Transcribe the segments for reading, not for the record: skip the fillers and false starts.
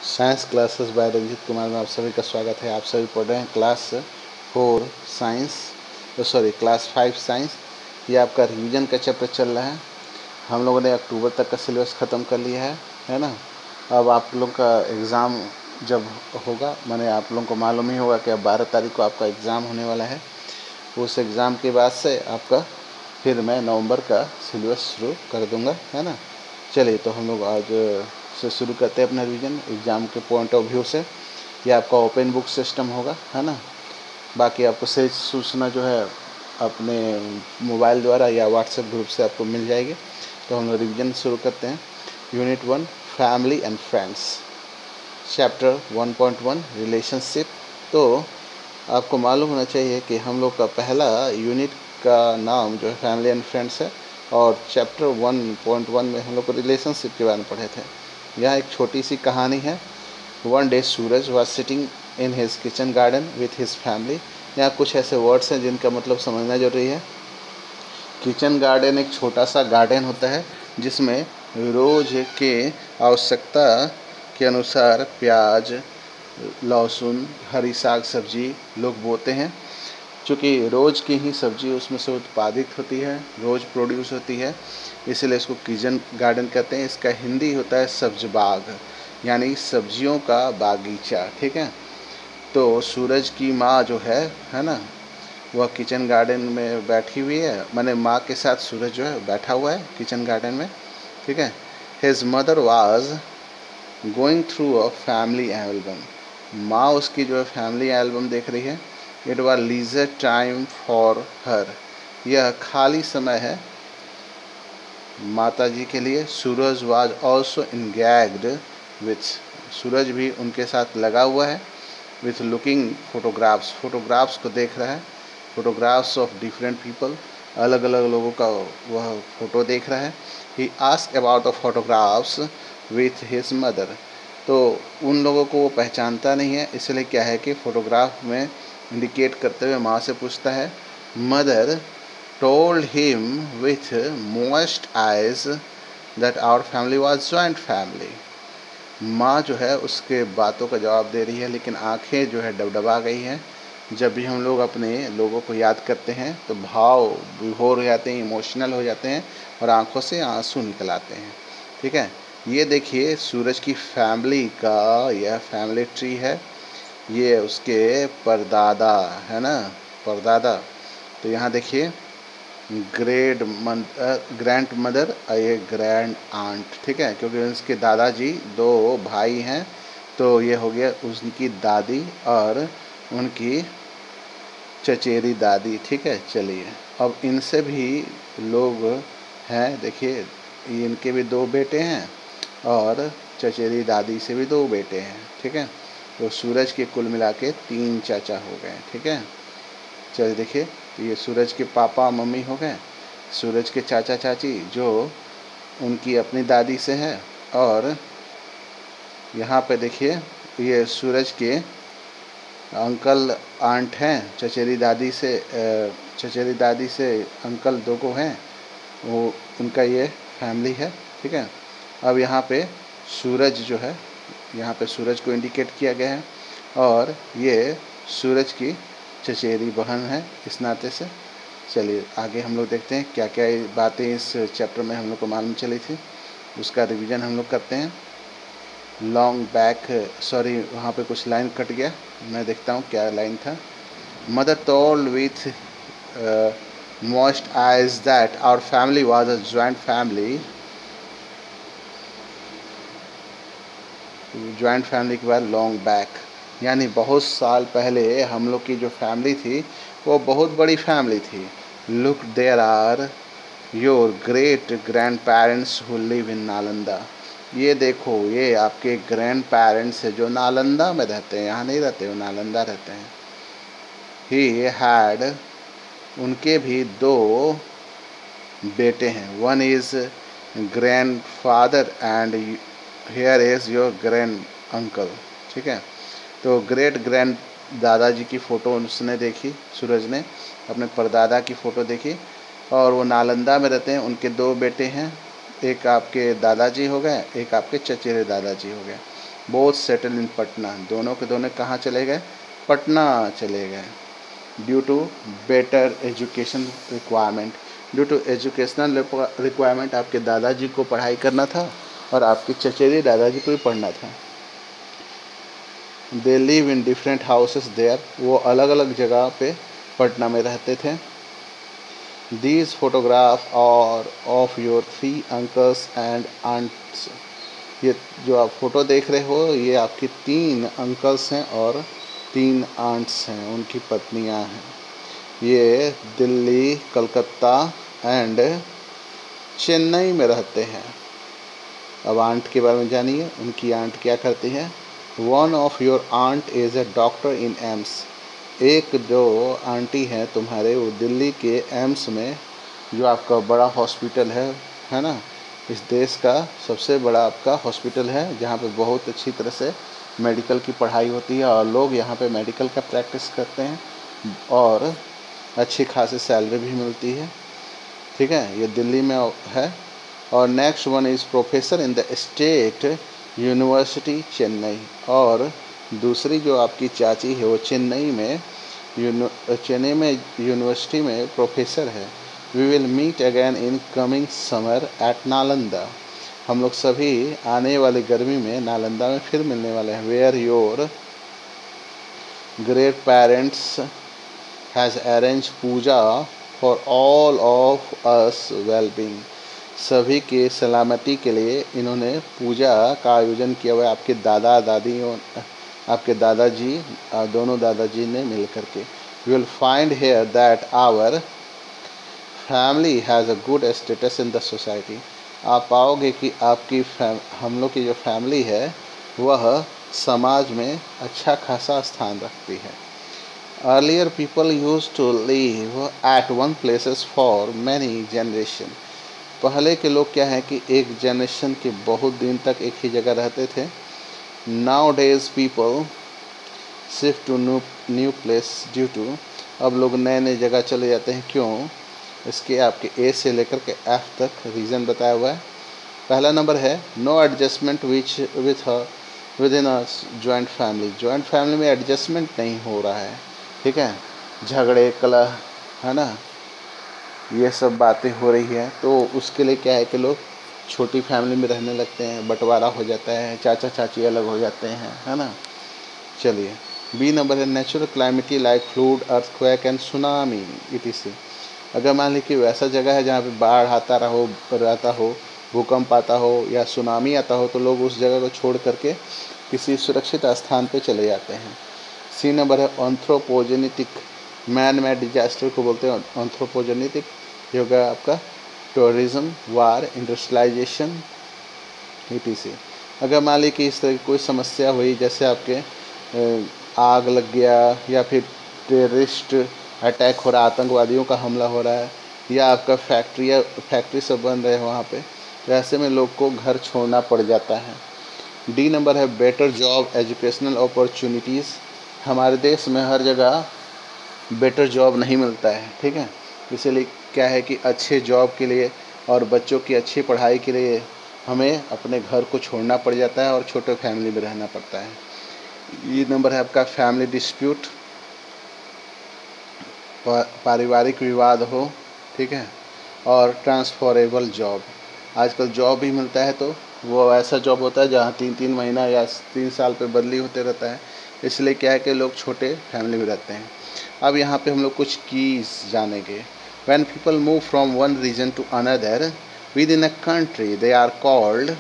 Science classes by Ranjit Kumar में आप सभी का स्वागत है। आप सभी पढ़ रहे हैं क्लास 4 साइंस क्लास 5 साइंस। ये आपका रिवीजन का चैप्टर चल रहा है। हम लोगों ने अक्टूबर तक का सिलेबस ख़त्म कर लिया है ना। अब आप लोगों का एग्ज़ाम जब होगा, माने आप लोगों को मालूम ही होगा कि अब 12 तारीख को आपका एग्ज़ाम होने वाला है। उस एग्ज़ाम के बाद से आपका फिर मैं नवंबर का सिलेबस शुरू कर दूँगा, है ना। चलिए तो हम लोग आज से शुरू करते हैं अपना रिवीजन एग्ज़ाम के पॉइंट ऑफ व्यू से। ये आपका ओपन बुक सिस्टम होगा, है ना। बाकी आपको सही सूचना जो है अपने मोबाइल द्वारा या व्हाट्सएप ग्रुप से आपको मिल जाएगी। तो हम लोग रिवीजन शुरू करते हैं। Unit 1 family and friends, chapter 1.1 relationship. तो आपको मालूम होना चाहिए कि हम लोग का पहला यूनिट का नाम जो है फैमिली एंड फ्रेंड्स है, और चैप्टर 1.1 में हम लोग को रिलेशनशिप के बारे में पढ़े थे। यहाँ एक छोटी सी कहानी है। One day Suraj was sitting in his kitchen garden with his family. यहाँ कुछ ऐसे वर्ड्स हैं जिनका मतलब समझना जरूरी है। किचन गार्डन एक छोटा सा गार्डन होता है जिसमें रोज के आवश्यकता के अनुसार प्याज, लहसुन, हरी साग सब्जी लोग बोते हैं। चूँकि रोज़ की ही सब्जी उसमें से उत्पादित होती है, रोज़ प्रोड्यूस होती है, इसलिए इसको किचन गार्डन कहते हैं। इसका हिंदी होता है सब्ज बाग, यानी सब्जियों का बागीचा, ठीक है। तो सूरज की माँ जो है ना, वह किचन गार्डन में बैठी हुई है, माने माँ के साथ सूरज जो है बैठा हुआ है किचन गार्डन में, ठीक है। His mother was going through a family album. माँ उसकी जो है फैमिली एल्बम देख रही है। It was leisure time for her. यह खाली समय है माता जी के लिए। Suraj was also engaged with, Suraj भी उनके साथ लगा हुआ है। विथ लुकिंग फोटोग्राफ्स, फोटोग्राफ्स को देख रहा है। फोटोग्राफ्स ऑफ डिफरेंट पीपल, अलग अलग लोगों का वह फ़ोटो देख रहा है। He ask about the photographs with his mother. तो उन लोगों को वो पहचानता नहीं है, इसलिए क्या है कि फ़ोटोग्राफ में इंडिकेट करते हुए माँ से पूछता है। Mother told him with moist eyes that our family was joint family। माँ जो है उसके बातों का जवाब दे रही है, लेकिन आंखें जो है डबडबा गई हैं। जब भी हम लोग अपने लोगों को याद करते हैं तो भाव विभोर हो जाते हैं, इमोशनल हो जाते हैं और आंखों से आंसू निकल आते हैं, ठीक है। ये देखिए सूरज की फैमिली का यह फैमिली ट्री है। ये उसके परदादा है ना, परदादा। तो यहाँ देखिए ग्रैंड मदर और ये ग्रैंड आंट, ठीक है, क्योंकि उसके दादाजी दो भाई हैं। तो ये हो गया उनकी दादी और उनकी चचेरी दादी, ठीक है। चलिए अब इनसे भी लोग हैं, देखिए इनके भी दो बेटे हैं और चचेरी दादी से भी दो बेटे हैं, ठीक है। तो सूरज के कुल मिला के 3 चाचा हो गए, ठीक है। चलिए देखिए, तो ये सूरज के पापा मम्मी हो गए, सूरज के चाचा चाची जो उनकी अपनी दादी से है, और यहाँ पे देखिए ये सूरज के अंकल आंट हैं, चचेरी दादी से अंकल दो को हैं, वो उनका ये फैमिली है, ठीक है। अब यहाँ पे सूरज जो है, यहाँ पे सूरज को इंडिकेट किया गया है और ये सूरज की चचेरी बहन है इस नाते से। चलिए आगे हम लोग देखते हैं क्या क्या बातें इस चैप्टर में हम लोग को मालूम चली थी, उसका रिवीजन हम लोग करते हैं। लॉन्ग बैक, सॉरी वहाँ पे कुछ लाइन कट गया, मैं देखता हूँ क्या लाइन था। Mother told with moist eyes that our family was a joint family. Joint family के बाद लॉन्ग बैक, यानी बहुत साल पहले हम लोग की जो फैमिली थी वो बहुत बड़ी फैमिली थी। Look there are your great grandparents who live in Nalanda. ये देखो ये आपके ग्रैंड पेरेंट्स है जो नालंदा में रहते हैं, यहाँ नहीं रहते, वो नालंदा रहते हैं। ही हैड, उनके भी 2 बेटे हैं। One is grand father and here is your grand uncle, ठीक है। तो ग्रेट ग्रैंड दादाजी की फ़ोटो उसने देखी, सूरज ने अपने परदादा की फ़ोटो देखी, और वो नालंदा में रहते हैं। उनके 2 बेटे हैं, एक आपके दादाजी हो गए, एक आपके चचेरे दादाजी हो गए। बोथ सेटल इन पटना, दोनों के दोनों कहाँ चले गए? पटना चले गए। Due to better education requirement, due to educational requirement, आपके दादाजी को पढ़ाई करना था और आपके चचेरे दादाजी को भी पढ़ना था। They live in different houses there, वो अलग अलग जगह पे पटना में रहते थे। These photograph are of your 3 uncles and aunts, ये जो आप फोटो देख रहे हो ये आपके 3 अंकल्स हैं और 3 आंट्स हैं, उनकी पत्नियां हैं। ये दिल्ली, कलकत्ता एंड चेन्नई में रहते हैं। अब आंट के बारे में जानिए, उनकी आंट क्या करती है? One of your aunt is a doctor in AIIMS, एक जो आंटी है तुम्हारे वो दिल्ली के एम्स में, जो आपका बड़ा हॉस्पिटल है ना, इस देश का सबसे बड़ा आपका हॉस्पिटल है, जहाँ पे बहुत अच्छी तरह से मेडिकल की पढ़ाई होती है और लोग यहाँ पे मेडिकल का प्रैक्टिस करते हैं और अच्छी खासी सैलरी भी मिलती है। ठीक है, ये दिल्ली में है। और next one is professor in the state university Chennai, और दूसरी जो आपकी चाची है वो चेन्नई में यूनिवर्सिटी में प्रोफेसर है। We will meet again in coming summer at Nalanda, हम लोग सभी आने वाली गर्मी में नालंदा में फिर मिलने वाले हैं। Where your great parents has arrange puja for all of us wellbeing, सभी के सलामती के लिए इन्होंने पूजा का आयोजन किया हुआ है। आपके दादा दादी और आपके दादाजी, दोनों दादाजी ने मिल करके। You will find here that our family has a good status in the society, आप पाओगे कि आपकी हम लोग की जो फैमिली है वह समाज में अच्छा खासा स्थान रखती है। Earlier people used to live at one places for many generation, पहले के लोग क्या है कि एक जनरेशन के बहुत दिन तक एक ही जगह रहते थे। Nowadays people shift to new place due to, अब लोग नए नए जगह चले जाते हैं। क्यों? इसके आपके ए से लेकर के एफ तक रीज़न बताया हुआ है। पहला नंबर है no adjustment within a joint family, joint family में एडजस्टमेंट नहीं हो रहा है। ठीक है, झगड़े कलह है ना, ये सब बातें हो रही है, तो उसके लिए क्या है कि लोग छोटी फैमिली में रहने लगते हैं, बंटवारा हो जाता है, चाचा चाची अलग हो जाते हैं, है ना। चलिए, बी नंबर है natural climatic like flood, earthquake and tsunami etc। अगर मान ली कि वैसा जगह है जहाँ पे बाढ़ रहता हो, भूकंप आता हो या सुनामी आता हो, तो लोग उस जगह को छोड़ करके किसी सुरक्षित स्थान पे चले जाते हैं। सी नंबर है एंथ्रोपोजेनिटिक, मैन मेड डिजास्टर को बोलते हैं एंथ्रोपोजेनिटिक, ये होगा आपका टूरिज्म, वार, इंडस्ट्रियलाइजेशन etc। अगर मान ली कि इस तरह की कोई समस्या हुई, जैसे आपके आग लग गया या फिर टेररिस्ट अटैक हो रहा, आतंकवादियों का हमला हो रहा है, या आपका फैक्ट्री सब बन रहे हैं वहाँ पे, तो ऐसे में लोग को घर छोड़ना पड़ जाता है। डी नंबर है बेटर जॉब एजुकेशनल अपॉर्चुनिटीज़, हमारे देश में हर जगह बेटर जॉब नहीं मिलता है। ठीक है, इसीलिए क्या है कि अच्छे जॉब के लिए और बच्चों की अच्छी पढ़ाई के लिए हमें अपने घर को छोड़ना पड़ जाता है और छोटे फैमिली में रहना पड़ता है। ये नंबर है आपका फैमिली डिस्प्यूट, पारिवारिक विवाद हो। ठीक है, और ट्रांसफरेबल जॉब, आजकल जॉब भी मिलता है तो वो ऐसा जॉब होता है जहाँ 3-3 महीना या 3 साल पे बदली होते रहता है, इसलिए क्या है कि लोग छोटे फैमिली में रहते हैं। अब यहाँ पे हम लोग कुछ कीज जानेंगे। When people move from one region to another within a country they are called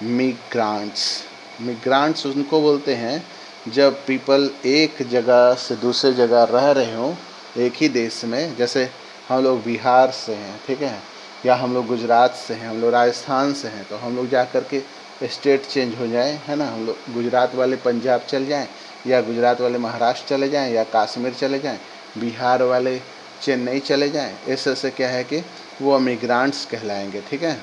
migrants, migrants उनको बोलते हैं जब पीपल एक जगह से दूसरे जगह रह रहे हों एक ही देश में, जैसे हम लोग बिहार से हैं, ठीक है, या हम लोग गुजरात से हैं, हम लोग राजस्थान से हैं, तो हम लोग जा कर के स्टेट चेंज हो जाएं, है ना, हम लोग गुजरात वाले पंजाब चल जाएं, या गुजरात वाले महाराष्ट्र चले जाएं, या कश्मीर चले जाएं, बिहार वाले चेन्नई चले जाएं, ऐसे क्या है कि वो मिग्रांट्स कहलाएंगे। ठीक है,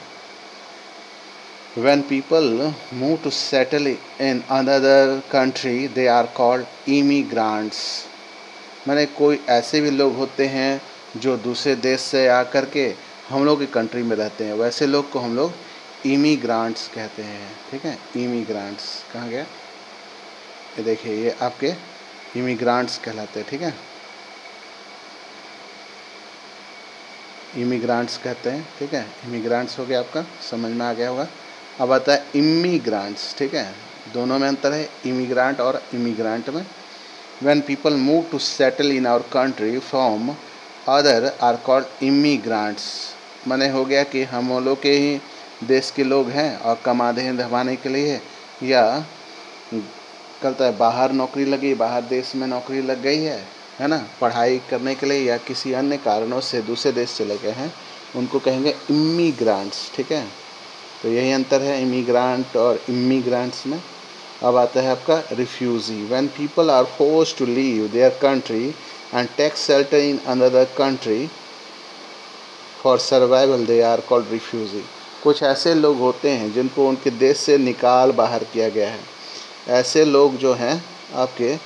when people move to settle in another country they are called immigrants, माने कोई ऐसे भी लोग होते हैं जो दूसरे देश से आकर के हम लोग की कंट्री में रहते हैं, वैसे लोग को हम लोग इमिग्रांट्स कहते हैं, ठीक है। इमिग्रांट्स कहाँ गया, ये देखिए, ये आपके इमिग्रांट्स कहलाते हैं, ठीक है। इमिग्रांट्स कहते हैं, ठीक है। इमिग्रांट्स हो गया, आपका समझ में आ गया होगा। अब आता है इमिग्रांट्स, ठीक है। दोनों में अंतर है, इमिग्रांट और इमिग्रांट में। When people move to settle in our country from other are called immigrants। माने हो गया कि हम वो लोग के ही देश के लोग हैं और धमाने के लिए, या कहता है बाहर नौकरी लगी, बाहर देश में नौकरी लग गई है ना, पढ़ाई करने के लिए या किसी अन्य कारणों से दूसरे देश चले गए हैं, उनको कहेंगे इमिग्रांट्स, ठीक है। तो यही अंतर है इमिग्रांट और इमिग्रांट्स में। अब आता है आपका refugee. When people are forced to leave their country and take shelter in another country for survival they are called refugee. कुछ ऐसे लोग होते हैं जिनको उनके देश से निकाल बाहर किया गया है। ऐसे लोग जो हैं आपके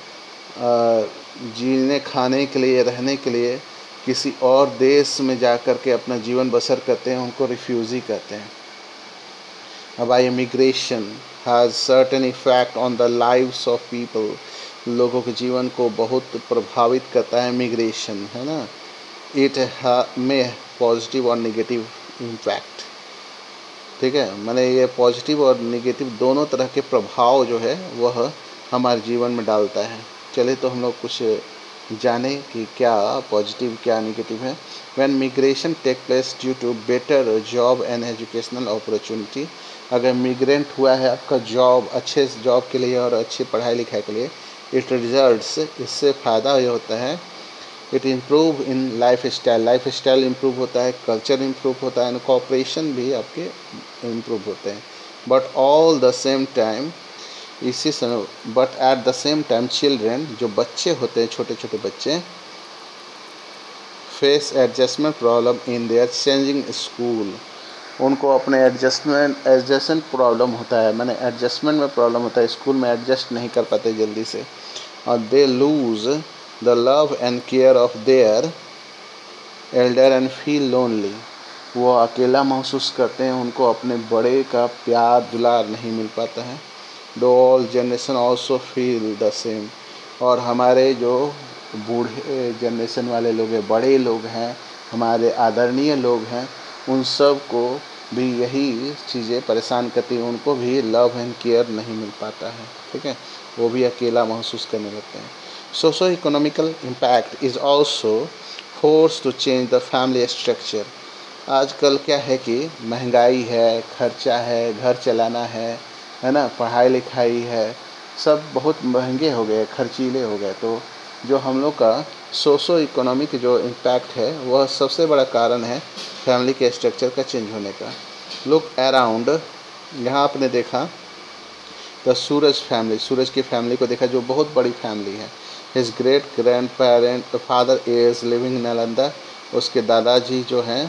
जीने खाने के लिए, रहने के लिए किसी और देश में जा कर के अपना जीवन बसर करते हैं, उनको रिफ्यूजी कहते हैं। अब I immigration has certain effect on the lives of people. लोगों के जीवन को बहुत प्रभावित करता है इमिग्रेशन, है ना। इट में पॉजिटिव और नेगेटिव इम्पैक्ट, ठीक है। मैंने ये पॉजिटिव और नेगेटिव दोनों तरह के प्रभाव जो है वह हमारे जीवन में डालता है। चलिए तो हम लोग कुछ जाने कि क्या पॉजिटिव क्या नेगेटिव है। When migration take place due to better job and educational opportunity. अगर मिग्रेंट हुआ है आपका जॉब, अच्छे जॉब के लिए और अच्छी पढ़ाई लिखाई के लिए, इट रिजल्ट्स, इससे फ़ायदा ये होता है, it improve in life style improve होता है, कल्चर इम्प्रूव होता है, कोऑपरेशन भी आपके इम्प्रूव होते हैं। But all the same time, इसी समय, but at the same time children, जो बच्चे होते हैं, छोटे छोटे बच्चे, face adjustment problem in their changing school. उनको अपने एडजस्टमेंट प्रॉब्लम होता है, मैंने एडजस्टमेंट में प्रॉब्लम होता है, स्कूल में एडजस्ट नहीं कर पाते जल्दी से, और they lose the love and care of their Elder and feel lonely. वो अकेला महसूस करते हैं, उनको अपने बड़े का प्यार दुलार नहीं मिल पाता है। दो all generation also feel the same. और हमारे जो बूढ़े जनरेशन वाले लोग हैं, बड़े लोग हैं, हमारे आदरणीय लोग हैं, उन सब को भी यही चीज़ें परेशान करती हैं, उनको भी लव एंड केयर नहीं मिल पाता है, ठीक है। वो भी अकेला महसूस करने लगते हैं। Socio economical impact is also force to change the family structure. आजकल क्या है कि महंगाई है, खर्चा है, घर चलाना है ना, पढ़ाई लिखाई है, सब बहुत महंगे हो गए, खर्चीले हो गए। तो जो हम लोग का सोशो इकोनॉमिक जो इम्पैक्ट है, वह सबसे बड़ा कारण है फैमिली के स्ट्रक्चर का चेंज होने का। लुक अराउंड, यहाँ आपने देखा द सूरज फैमिली, सूरज की फैमिली को देखा, जो बहुत बड़ी फैमिली है। His great grand parent father is living in Nalanda. उसके दादाजी जो हैं,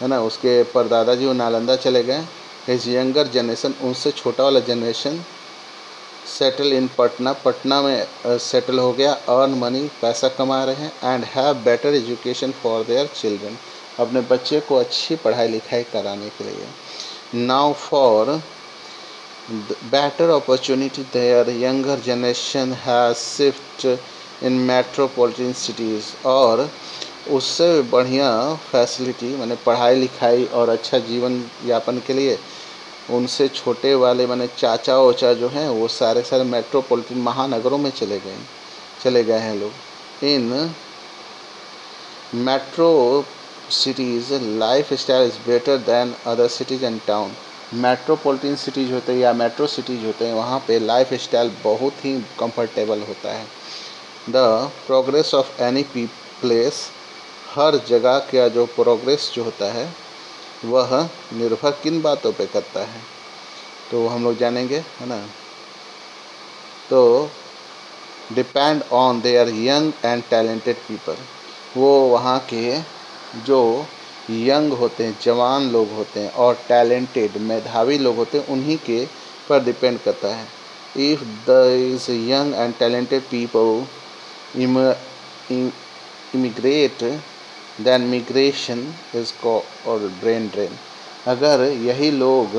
है ना, उसके परदादाजी वो नालंदा चले गए। हिज यंगर जनरेशन, उनसे छोटा वाला generation, settle in Patna, Patna में सेटल हो गया, अर्न मनी, पैसा कमा रहे हैं, and have better education for their children, अपने बच्चे को अच्छी पढ़ाई लिखाई कराने के लिए। Now for better opportunity there younger generation has shift in metropolitan cities. और उससे बढ़िया फैसिलिटी, माने पढ़ाई लिखाई और अच्छा जीवन यापन के लिए उनसे छोटे वाले माने चाचा ओचा जो हैं, वो सारे मेट्रोपॉलिटन महानगरों में चले गए हैं लोग। इन metro cities life style is better than other cities and town. Metropolitan cities होते हैं या मेट्रो सिटीज़ होते हैं, वहाँ पे लाइफ स्टाइल बहुत ही कंफर्टेबल होता है। The progress of any place, हर जगह का जो प्रोग्रेस जो होता है वह निर्भर किन बातों पे करता है, तो हम लोग जानेंगे, है ना। तो depend on their young and talented people. वो वहाँ के जो यंग होते हैं, जवान लोग होते हैं, और टैलेंटेड मेधावी लोग होते हैं, उन्हीं के पर डिपेंड करता है। If these young and talented people immigrate, then migration is called brain drain। अगर यही लोग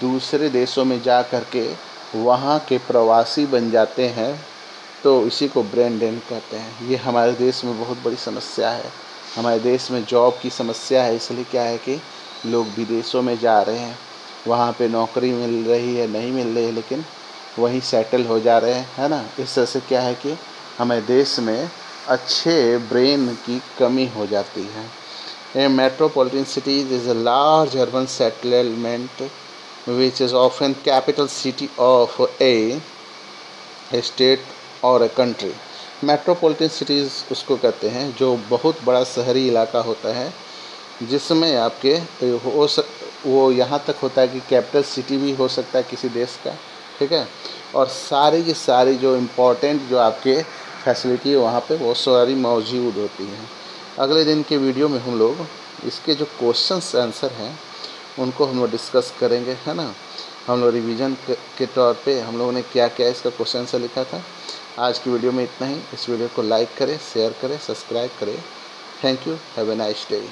दूसरे देशों में जा कर के वहाँ के प्रवासी बन जाते हैं तो इसी को ब्रेन ड्रेन कहते हैं। ये हमारे देश में बहुत बड़ी समस्या है। हमारे देश में जॉब की समस्या है, इसलिए क्या है कि लोग विदेशों में जा रहे हैं, वहाँ पे नौकरी मिल रही है नहीं मिल रही है, लेकिन वहीं सेटल हो जा रहे हैं, है ना। इस तरह से क्या है कि हमारे देश में अच्छे ब्रेन की कमी हो जाती है। A metropolitan city is a large urban settlement which is often capital city of a state or a country. Metropolitan cities उसको कहते हैं जो बहुत बड़ा शहरी इलाका होता है, जिसमें आपके वो यहाँ तक होता है कि कैपिटल सिटी भी हो सकता है किसी देश का, ठीक है। और सारी की सारी जो इम्पोर्टेंट जो आपके फैसिलिटी है वहाँ पे वो सारी मौजूद होती हैं। अगले दिन के वीडियो में हम लोग इसके जो क्वेश्चंस आंसर हैं उनको हम लोग डिस्कस करेंगे, है ना। हम लोग रिवीजन के तौर पे हम लोगों ने क्या क्या इसका क्वेश्चन आंसर लिखा था। आज की वीडियो में इतना ही। इस वीडियो को लाइक करें, शेयर करें, सब्सक्राइब करें। Thank you. Have a nice day.